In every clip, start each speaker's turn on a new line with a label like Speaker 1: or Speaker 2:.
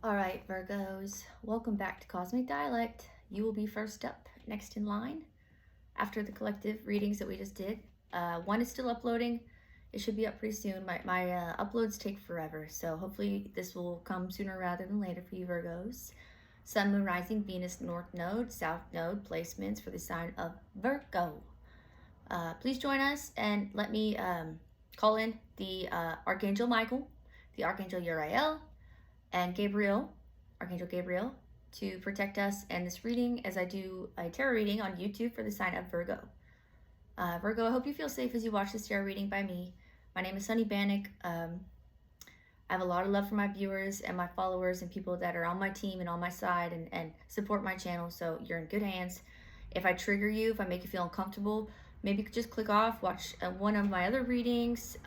Speaker 1: All right, Virgos, welcome back to Cosmic Dialect. You will be first up, next in line, after the collective readings that we just did. One is still uploading. It should be up pretty soon. My uploads take forever, so hopefully this will come sooner rather than later for you, Virgos. Sun, Moon, Rising, Venus, North Node, South Node, placements for the sign of Virgo. Please join us and let me call in the Archangel Michael, the Archangel Uriel, and Gabriel, Archangel Gabriel, to protect us and this reading as I do a tarot reading on YouTube for the sign of Virgo. Virgo, I hope you feel safe as you watch this tarot reading by me. My name is Sunny Bannock. I have a lot of love for my viewers and my followers and people that are on my team and on my side and support my channel, so you're in good hands. If I trigger you, if I make you feel uncomfortable, maybe just click off, watch one of my other readings,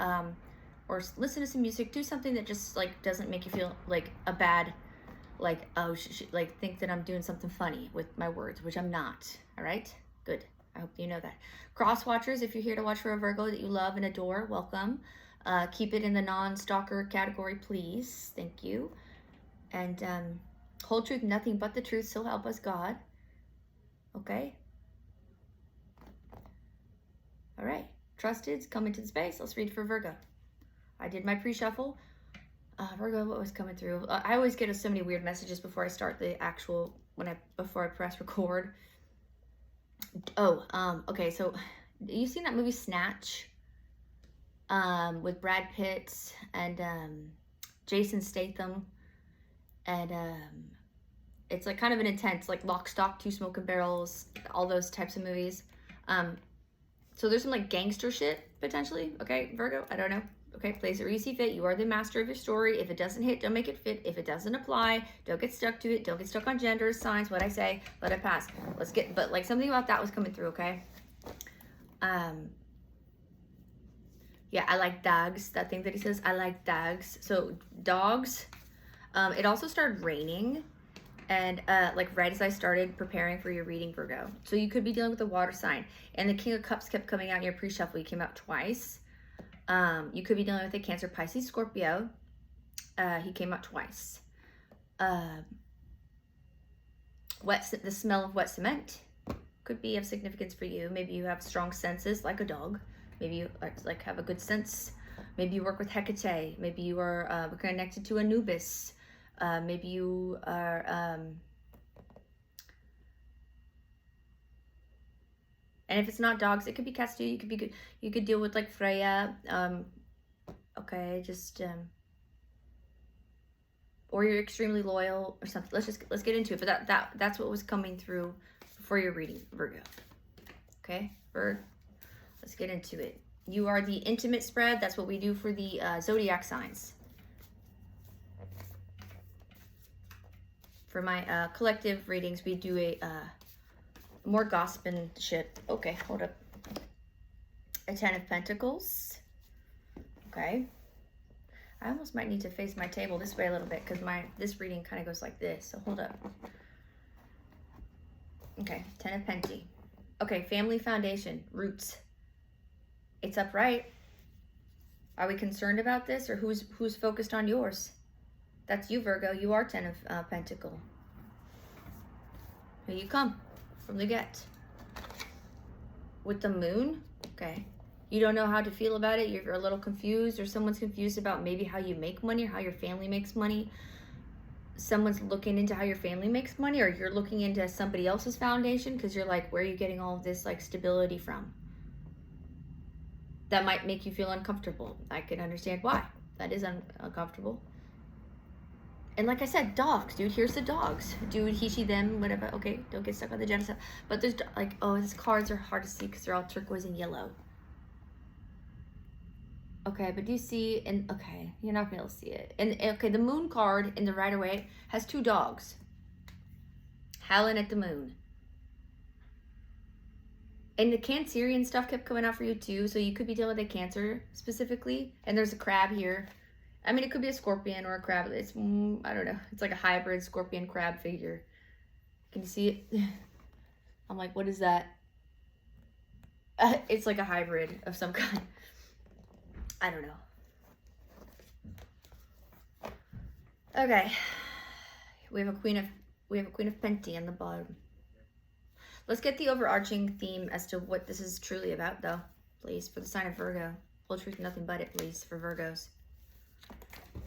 Speaker 1: or listen to some music, do something that just like doesn't make you feel like a bad, like, oh, like think that I'm doing something funny with my words, which I'm not. All right, good. I hope you know that. Cross watchers, if you're here to watch for a Virgo that you love and adore, welcome. Keep it in the non-stalker category, please. Thank you. And whole truth, nothing but the truth, so help us God. Okay. All right, trusteds, come into the space. Let's read for Virgo. I did my pre-shuffle. Virgo, what was coming through? I always get so many weird messages before I start the actual, before I press record. Oh, okay, so you seen that movie Snatch? With Brad Pitt and Jason Statham. And it's like kind of an intense, like Lock, Stock, Two Smoking Barrels, all those types of movies. So there's some like gangster shit, potentially. Okay, Virgo, I don't know. Okay, place it where you see fit. You are the master of your story. If it doesn't hit, don't make it fit. If it doesn't apply, don't get stuck to it. Don't get stuck on gender, signs, what I say, let it pass. But like something about that was coming through, okay? Yeah, I like dogs. That thing that he says, I like dogs. So dogs. It also started raining. And like right as I started preparing for your reading, Virgo. So you could be dealing with a water sign. And the King of Cups kept coming out in your pre-shuffle. He came out twice. You could be dealing with a Cancer, Pisces, Scorpio. He came out twice. The smell of wet cement could be of significance for you. Maybe you have strong senses like a dog. Maybe you like have a good sense. Maybe you work with Hecate. Maybe you are connected to Anubis. Maybe you are... and if it's not dogs, it could be cats too. You could be good. You could deal with like Freya. Okay, just or you're extremely loyal or something. Let's get into it. But that's what was coming through before your reading, Virgo. Okay, let's get into it. You are the intimate spread. That's what we do for the zodiac signs. For my collective readings, we do a more gossiping shit. Okay, hold up. A 10 of Pentacles. Okay. I almost might need to face my table this way a little bit because this reading kind of goes like this. So hold up. Okay, 10 of Penti. Okay, family foundation, roots. It's upright. Are we concerned about this, or who's focused on yours? That's you, Virgo. You are 10 of Pentacle. Here you come. From the get. With the moon, okay. You don't know how to feel about it. You're a little confused, or someone's confused about maybe how you make money or how your family makes money. Someone's looking into how your family makes money, or you're looking into somebody else's foundation because you're like, where are you getting all of this like stability from? That might make you feel uncomfortable. I can understand why. That is uncomfortable. And like I said, dogs, dude, here's the dogs. Dude, he, she, them, whatever. Okay, don't get stuck on the gender stuff. But there's like, oh, these cards are hard to see because they're all turquoise and yellow. Okay, but do you see, and okay, you're not gonna be able to see it. And okay, the moon card in the Rider-Waite has two dogs howling at the moon. And the Cancerian stuff kept coming out for you too, so you could be dealing with a Cancer specifically. And there's a crab here. I mean, it could be a scorpion or a crab. It's, I don't know. It's like a hybrid scorpion crab figure. Can you see it? I'm like, what is that? It's like a hybrid of some kind. I don't know. Okay. We have a Queen of Penti on the bottom. Let's get the overarching theme as to what this is truly about, though, please, for the sign of Virgo. Whole truth, nothing but it, please, for Virgos.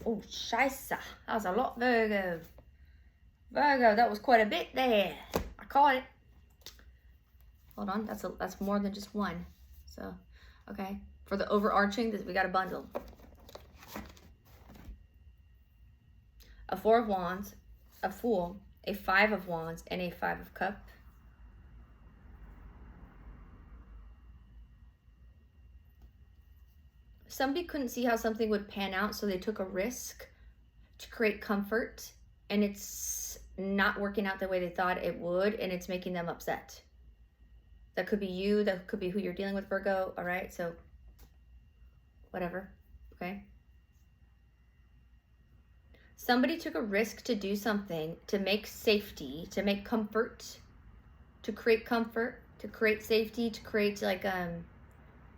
Speaker 1: Oh, scheisse. That was a lot, Virgo. Virgo, that was quite a bit there. I caught it. Hold on, that's more than just one. So, okay. For the overarching, we got a bundle. A Four of Wands, a Fool, a Five of Wands, and a Five of Cups. Somebody couldn't see how something would pan out, so they took a risk to create comfort, and it's not working out the way they thought it would, and it's making them upset. That could be you, that could be who you're dealing with, Virgo, all right? So, whatever, okay? Somebody took a risk to do something, to make safety, to make comfort, to create safety, to create like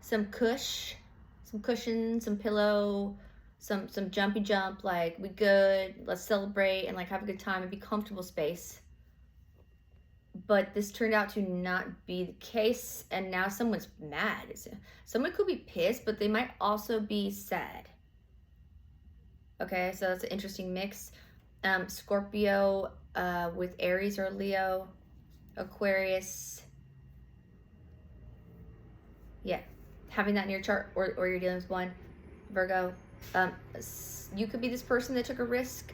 Speaker 1: some cushion, some pillow, some jumpy jump, like we good, let's celebrate and like have a good time and be comfortable space. But this turned out to not be the case, and now someone's mad. Someone could be pissed, but they might also be sad. Okay, so that's an interesting mix. Scorpio with Aries or Leo, Aquarius. Yeah, having that in your chart, or you're dealing with one, Virgo. You could be this person that took a risk.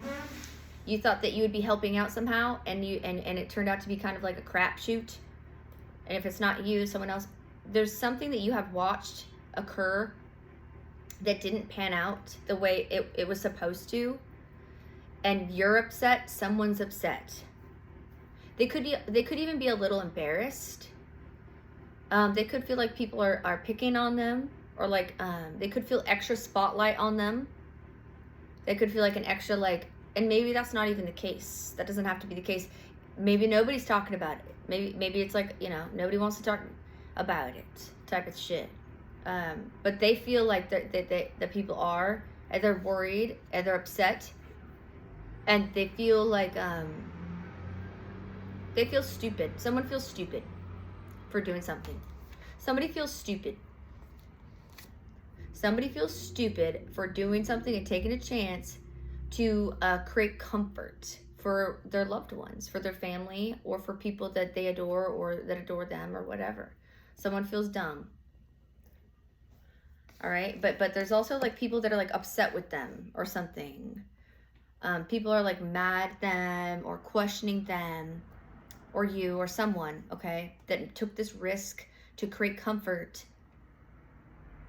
Speaker 1: You thought that you would be helping out somehow, and it turned out to be kind of like a crapshoot. And if it's not you, someone else, there's something that you have watched occur that didn't pan out the way it was supposed to, and you're upset. Someone's upset. They could even be a little embarrassed. They could feel like people are picking on them, or like they could feel extra spotlight on them. They could feel like an extra like. And maybe that's not even the case. That doesn't have to be the case. Maybe nobody's talking about it. Maybe it's like, you know, nobody wants to talk about it type of shit. But they feel like that people are, and they're worried, and they're upset, and they feel like they feel stupid. Someone feels stupid for doing something. Somebody feels stupid. Somebody feels stupid for doing something and taking a chance to create comfort for their loved ones, for their family, or for people that they adore or that adore them or whatever. Someone feels dumb. All right, but there's also like people that are like upset with them or something. People are like mad at them or questioning them, or you or someone, okay, that took this risk to create comfort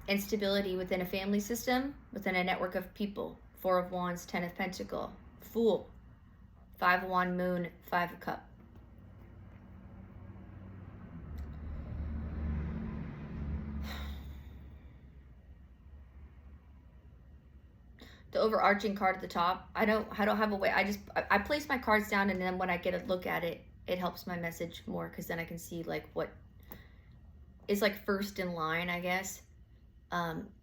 Speaker 1: and stability within a family system, within a network of people. Four of Wands, Ten of Pentacles, Fool, Five of Wands, Moon, Five of Cups. The overarching card at the top, I don't have a way. I place my cards down, and then when I get a look at it, it helps my message more, because then I can see like what is like first in line, I guess.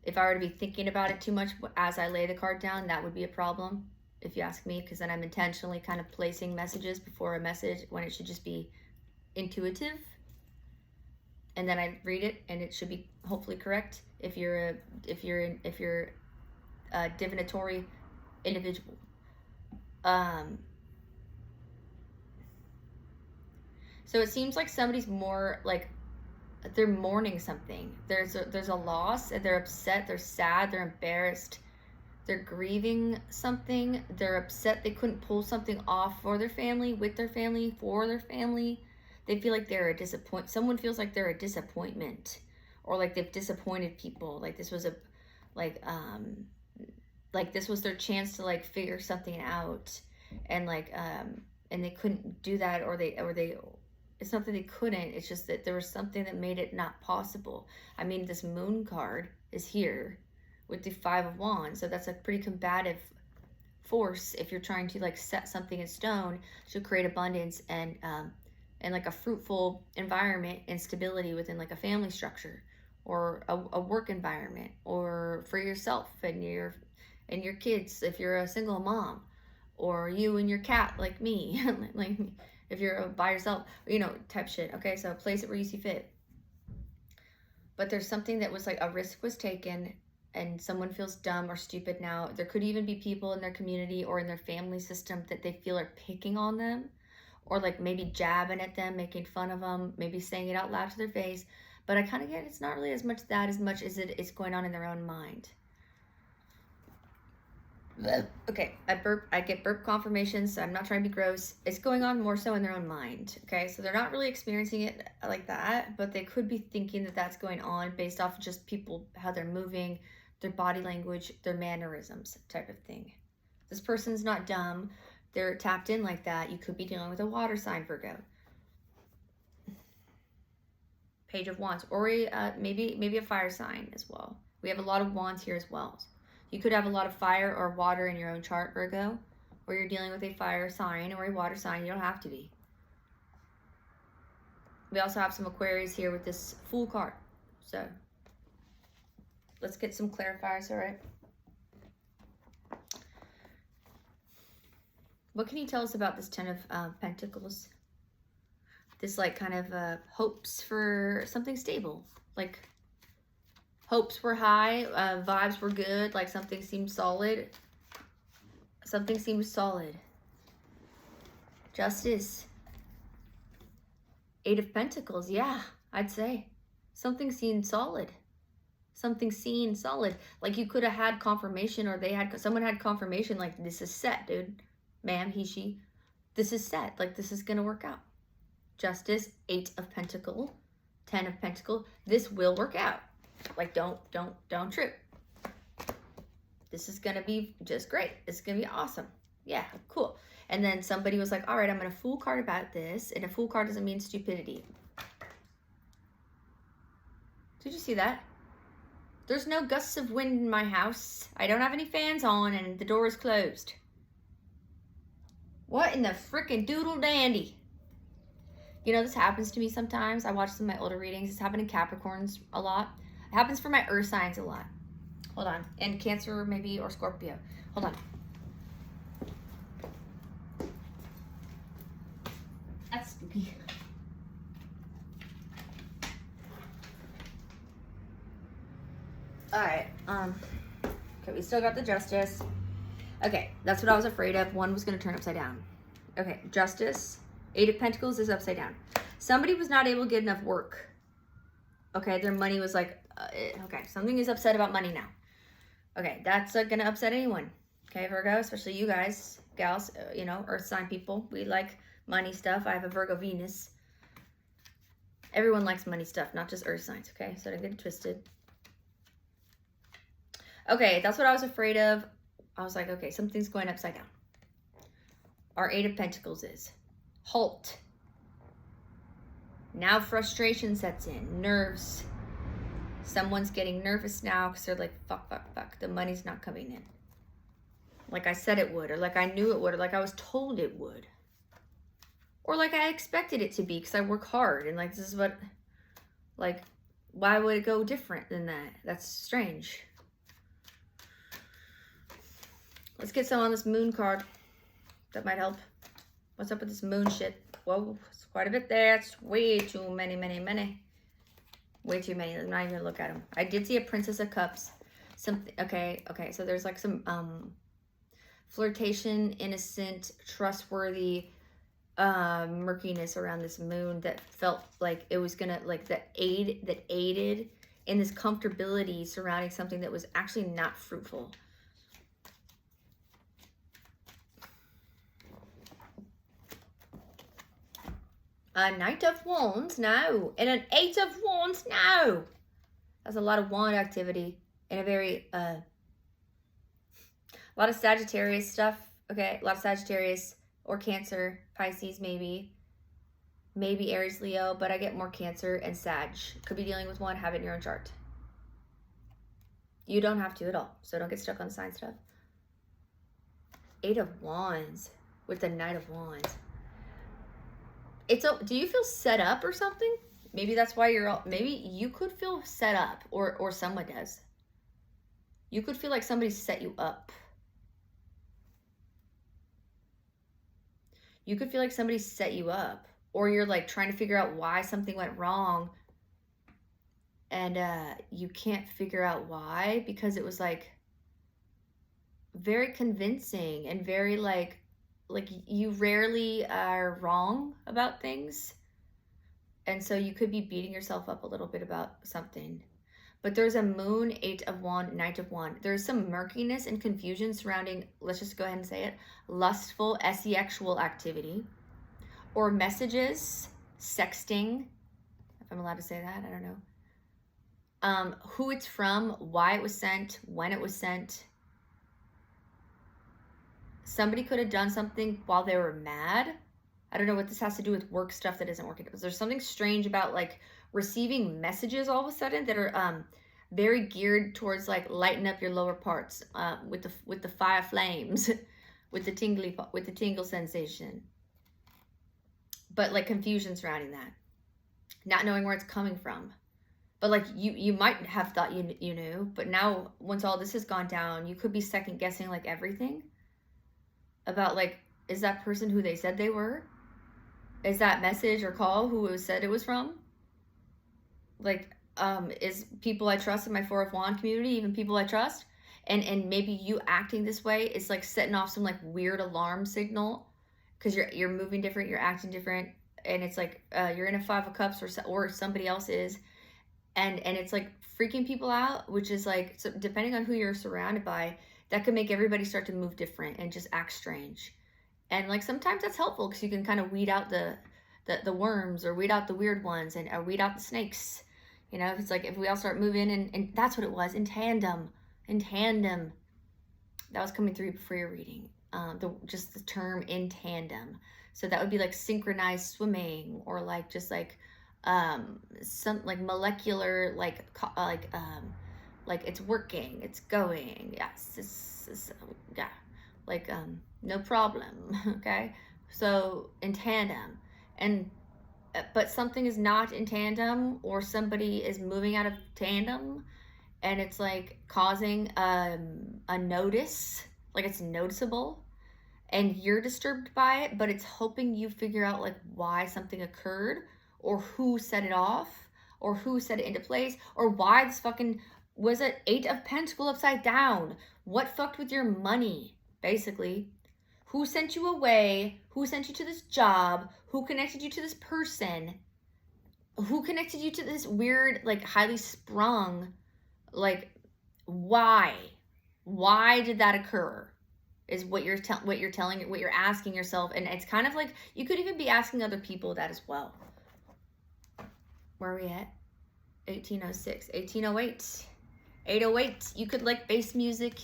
Speaker 1: If I were to be thinking about it too much as I lay the card down, that would be a problem, if you ask me, because then I'm intentionally kind of placing messages before a message when it should just be intuitive. And then I read it, and it should be hopefully correct if you're a divinatory individual. So it seems like somebody's more like they're mourning something. There's a loss, and they're upset, they're sad, they're embarrassed, they're grieving something, they're upset they couldn't pull something off for their family, with their family, for their family. They feel like they're a disappointment. Someone feels like they're a disappointment, or like they've disappointed people. Like this was this was their chance to like figure something out, and and they couldn't do that, or they it's not that they couldn't, it's just that there was something that made it not possible. I mean, this Moon card is here with the Five of Wands, so that's a pretty combative force if you're trying to like set something in stone to create abundance and like a fruitful environment and stability within like a family structure, or a work environment, or for yourself and your kids if you're a single mom. or you and your cat, like me, like if you're by yourself, you know, type shit. Okay, so place it where you see fit. But there's something that was like a risk was taken and someone feels dumb or stupid now. There could even be people in their community or in their family system that they feel are picking on them, or like maybe jabbing at them, making fun of them, maybe saying it out loud to their face. But I kind of get it's not really as much that as much as it's going on in their own mind. Okay, I get burp confirmations, so I'm not trying to be gross. It's going on more so in their own mind, okay? So they're not really experiencing it like that, but they could be thinking that that's going on based off of just people, how they're moving, their body language, their mannerisms type of thing. This person's not dumb. They're tapped in like that. You could be dealing with a water sign, Virgo. Page of Wands, or maybe a fire sign as well. We have a lot of wands here as well. You could have a lot of fire or water in your own chart, Virgo, or you're dealing with a fire sign or a water sign. You don't have to be. We also have some Aquarius here with this Fool card. So let's get some clarifiers, all right? What can you tell us about this Ten of Pentacles? This like kind of hopes for something stable, like hopes were high, vibes were good, like something seemed solid. Something seems solid. Justice. Eight of Pentacles, yeah, I'd say. Something seemed solid. Something seen solid. Like you could have had confirmation, or someone had confirmation, like this is set, dude. Ma'am, he, she. This is set, like this is gonna work out. Justice, Eight of Pentacles, Ten of Pentacles. This will work out. Like don't trip. This is gonna be just great. It's gonna be awesome. Yeah, cool. And then somebody was like, all right, I'm gonna Fool card about this. And a Fool card doesn't mean stupidity. Did you see that? There's no gusts of wind in my house. I don't have any fans on and the door is closed. What in the frickin' doodle dandy? You know, this happens to me sometimes. I watch some of my older readings. It's happened in Capricorns a lot. It happens for my earth signs a lot. Hold on. And Cancer maybe, or Scorpio. Hold on. That's spooky. All right. Okay, we still got the Justice. Okay, that's what I was afraid of. One was going to turn upside down. Okay, Justice. Eight of Pentacles is upside down. Somebody was not able to get enough work. Okay, their money was like, okay, something is upset about money now. Okay, that's going to upset anyone. Okay, Virgo, especially you guys, gals, you know, earth sign people. We like money stuff. I have a Virgo Venus. Everyone likes money stuff, not just earth signs, okay? So don't get it twisted. Okay, that's what I was afraid of. I was like, okay, something's going upside down. Our Eight of Pentacles is halt. Now frustration sets in, nerves. Someone's getting nervous now because they're like, fuck, fuck, fuck. The money's not coming in. Like I said it would, or like I knew it would, or like I was told it would. Or like I expected it to be because I work hard and like this is what, like, why would it go different than that? That's strange. Let's get some on this Moon card. That might help. What's up with this Moon shit? Whoa, it's quite a bit there. It's way too many. Way too many. I'm not even gonna look at them. I did see a Princess of Cups. Something. Okay. So there's like some flirtation, innocent, trustworthy murkiness around this Moon that felt like it was gonna that aided in this comfortability surrounding something that was actually not fruitful. A Knight of Wands, no. And an Eight of Wands, no. That's a lot of wand activity and a very, a lot of Sagittarius stuff. Okay, a lot of Sagittarius or Cancer, Pisces maybe. Maybe Aries, Leo, but I get more Cancer and Sag. Could be dealing with one, have it in your own chart. You don't have to at all, so don't get stuck on the sign stuff. Eight of Wands with the Knight of Wands. Do you feel set up or something? Maybe that's why maybe you could feel set up, or someone does. You could feel like somebody set you up. You could feel like somebody set you up, or you're like trying to figure out why something went wrong, and you can't figure out why, because it was like very convincing and very like you rarely are wrong about things. And so you could be beating yourself up a little bit about something. But there's a moon, 8 of Wands, Knight of Wands. There's some murkiness and confusion surrounding, let's just go ahead and say it, lustful, sexual activity, or messages, sexting, if I'm allowed to say that, I don't know. Who it's from, why it was sent, when it was sent. Somebody could have done something while they were mad. I don't know what this has to do with work stuff that isn't working. There's something strange about like receiving messages all of a sudden that are very geared towards like lighten up your lower parts with the fire flames, with the tingle sensation. But like confusion surrounding that, not knowing where it's coming from. But like you might have thought you knew, but now once all this has gone down, you could be second guessing like everything about like, is that person who they said they were? Is that message or call who it said it was from? Like, is people I trust in my Four of Wands community even people I trust? And maybe you acting this way is like setting off some like weird alarm signal, because you're moving different, you're acting different, and it's like you're in a Five of Cups, or somebody else is, and it's like freaking people out, which is like, so depending on who you're surrounded by, that could make everybody start to move different and just act strange. And like sometimes that's helpful, because you can kind of weed out the worms, or weed out the weird ones, and weed out the snakes. You know, it's like if we all start moving, and that's what it was, in tandem. That was coming through before your reading. Just the term in tandem. So that would be like synchronized swimming, or like just like some like molecular, like it's working, it's going. Yes, yeah, like no problem. Okay, so in tandem. And but something is not in tandem, or somebody is moving out of tandem, and it's like causing a notice, like it's noticeable, and you're disturbed by it, but it's helping you figure out like why something occurred, or who set it off, or who set it into place, or why this fucking, was it 8 of Pentacles upside down? What fucked with your money, basically? Who sent you away? Who sent you to this job? Who connected you to this person? Who connected you to this weird, like highly sprung, like why? Why did that occur? Is what you're asking yourself. And it's kind of like, you could even be asking other people that as well. Where are we at? 1806, 1808, 808. You could like bass music.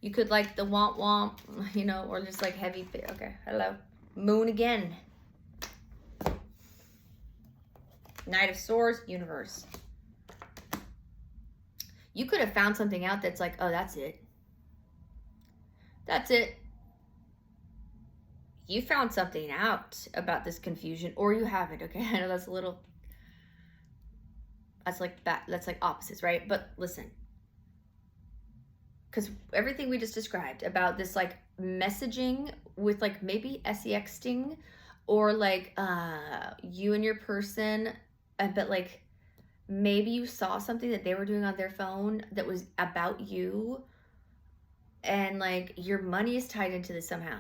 Speaker 1: You could like the womp womp, you know, or just like heavy. Okay, hello. Moon again. Knight of Swords, universe. You could have found something out that's like, oh, that's it. That's it. You found something out about this confusion, or you haven't. Okay, I know that's a little, that's like opposites, right? But listen, because everything we just described about this like messaging with like maybe sexting, or like you and your person, but like maybe you saw something that they were doing on their phone that was about you, and like your money is tied into this somehow,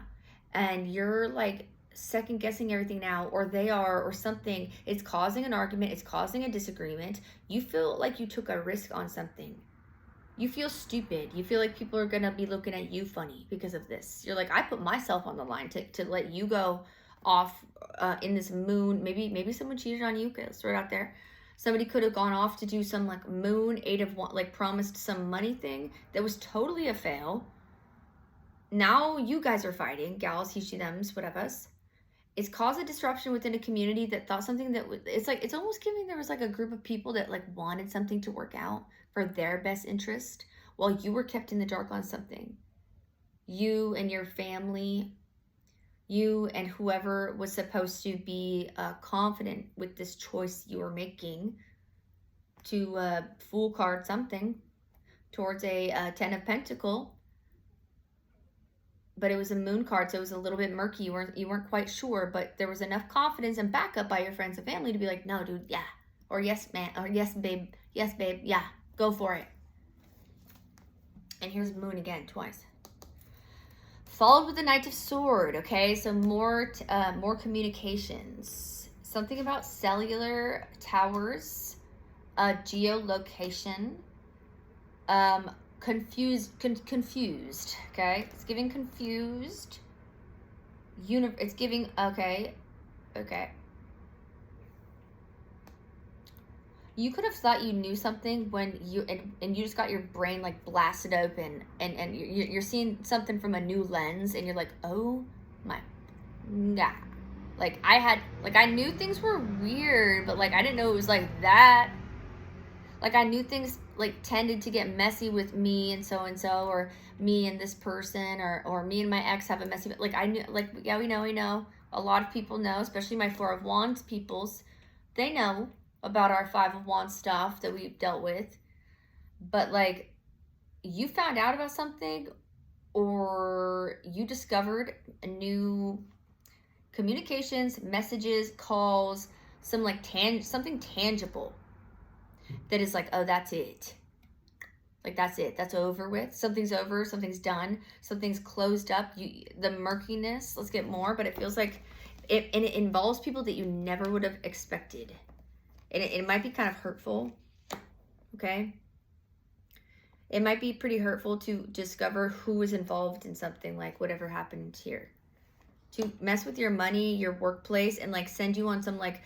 Speaker 1: and you're like second guessing everything now, or they are, or something. It's causing an argument, it's causing a disagreement. You feel like you took a risk on something. You feel stupid. You feel like people are gonna be looking at you funny because of this. You're like, I put myself on the line to let you go off in this moon. Maybe someone cheated on you. Okay, let's throw it out there. Somebody could have gone off to do some like moon 8 of Wands, like promised some money thing that was totally a fail. Now you guys are fighting, gals, he, she, thems, whatever. It's caused a disruption within a community that thought something that was, it's like, it's almost giving there was like a group of people that like wanted something to work out for their best interest, while you were kept in the dark on something. You and your family, you and whoever was supposed to be confident with this choice you were making to fool card something towards a 10 of Pentacles. but it was a moon card, so it was a little bit murky. You weren't quite sure, but there was enough confidence and backup by your friends and family to be like, no, dude, yeah. Or yes, man, or yes, babe, yeah, go for it. And here's moon again, twice. Followed with the Knight of Sword, okay? So more communications. Something about cellular towers, geolocation, confused, okay? It's giving confused. It's giving, okay. You could have thought you knew something when and you just got your brain like blasted open, and you're seeing something from a new lens, and you're like, oh my god. Like I knew things were weird, but like I didn't know it was like that. Like I knew things like tended to get messy with me and so, or me and this person, or me and my ex have a messy, like I knew, like, yeah, we know. A lot of people know, especially my Four of Wands peoples. They know about our Five of Wands stuff that we've dealt with. But like, you found out about something, or you discovered a new communications, messages, calls, some like something tangible that is like, oh, that's it. Like, that's it. That's over with. Something's over. Something's done. Something's closed up. The murkiness, let's get more, but it feels like it involves people that you never would have expected. And it might be kind of hurtful, okay? It might be pretty hurtful to discover who is involved in something like whatever happened here. To mess with your money, your workplace, and like send you on some like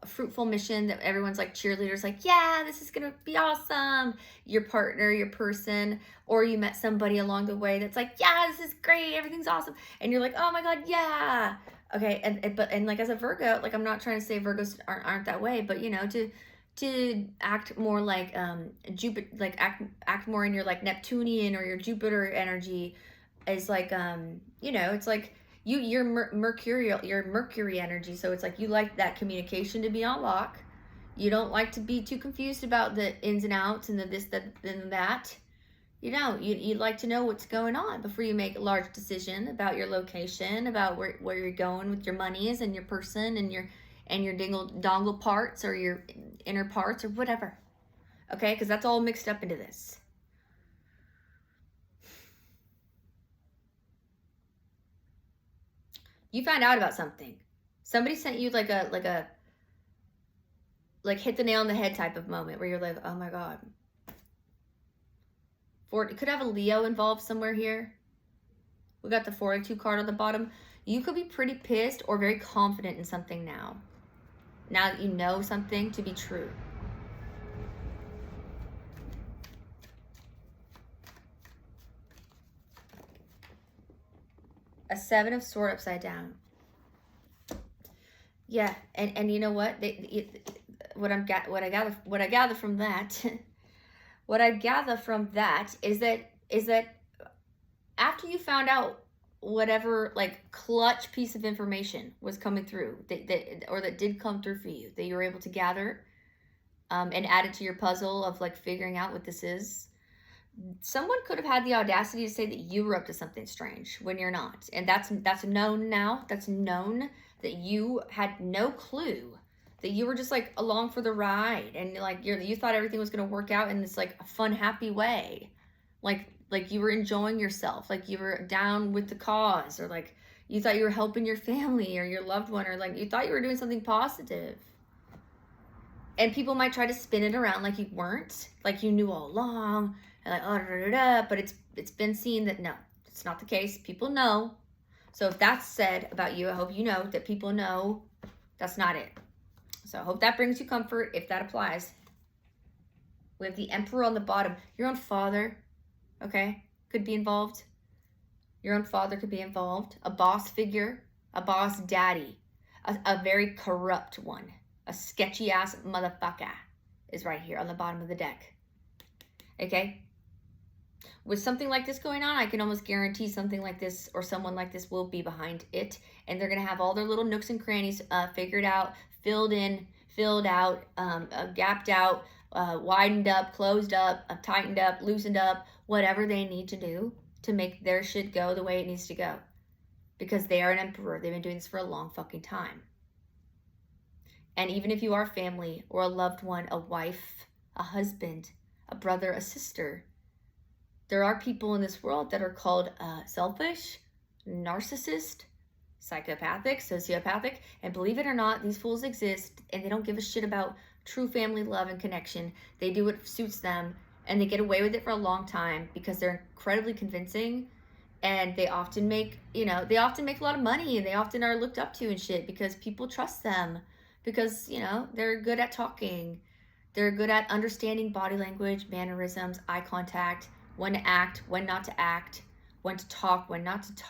Speaker 1: fruitful mission that everyone's like cheerleaders, like, yeah, this is gonna be awesome. Your partner, your person, or you met somebody along the way that's like, yeah, this is great, everything's awesome, and you're like, oh my god, yeah, okay. And like, as a Virgo, like, I'm not trying to say Virgos aren't that way, but you know, to act more like Jupiter, like act more in your like Neptunian or your Jupiter energy is like, you know, it's like you're mercurial, your Mercury energy. So it's like you like that communication to be on lock. You don't like to be too confused about the ins and outs and the this, that, and that. You know, you'd like to know what's going on before you make a large decision about your location, about where you're going with your monies and your person and your dongle parts or your inner parts or whatever. Okay, because that's all mixed up into this. You found out about something. Somebody sent you like a hit the nail on the head type of moment where you're like, oh my god. It could have a Leo involved somewhere here. We got the Fortitude card on the bottom. You could be pretty pissed or very confident in something now. Now that you know something to be true. A Seven of Swords upside down. Yeah, and you know what? What I gather from that, what I gather from that is that after you found out whatever like clutch piece of information was coming through that did come through for you, that you were able to gather and add it to your puzzle of like figuring out what this is. Someone could have had the audacity to say that you were up to something strange when you're not. And that's known now. That's known that you had no clue, that you were just like along for the ride, and like you thought everything was going to work out in this like a fun, happy way. Like you were enjoying yourself, like you were down with the cause, or like you thought you were helping your family or your loved one, or like you thought you were doing something positive. And people might try to spin it around like you weren't, like you knew all along. And like, oh, but it's been seen that no, it's not the case. People know. So if that's said about you, I hope you know that people know that's not it. So I hope that brings you comfort if that applies. We have the Emperor on the bottom. Your own father, okay, could be involved. Your own father could be involved. A boss figure, a boss daddy, a very corrupt one, a sketchy ass motherfucker is right here on the bottom of the deck. Okay? With something like this going on, I can almost guarantee something like this or someone like this will be behind it. And they're going to have all their little nooks and crannies figured out, filled in, filled out, gapped out, widened up, closed up, tightened up, loosened up, whatever they need to do to make their shit go the way it needs to go. Because they are an emperor. They've been doing this for a long fucking time. And even if you are family or a loved one, a wife, a husband, a brother, a sister, there are people in this world that are called selfish, narcissist, psychopathic, sociopathic, and believe it or not, these fools exist, and they don't give a shit about true family love and connection. They do what suits them, and they get away with it for a long time because they're incredibly convincing, and they often make, they often make a lot of money, and they often are looked up to and shit because people trust them, because, they're good at talking. They're good at understanding body language, mannerisms, eye contact, when to act, when not to act, when to talk, when not to talk.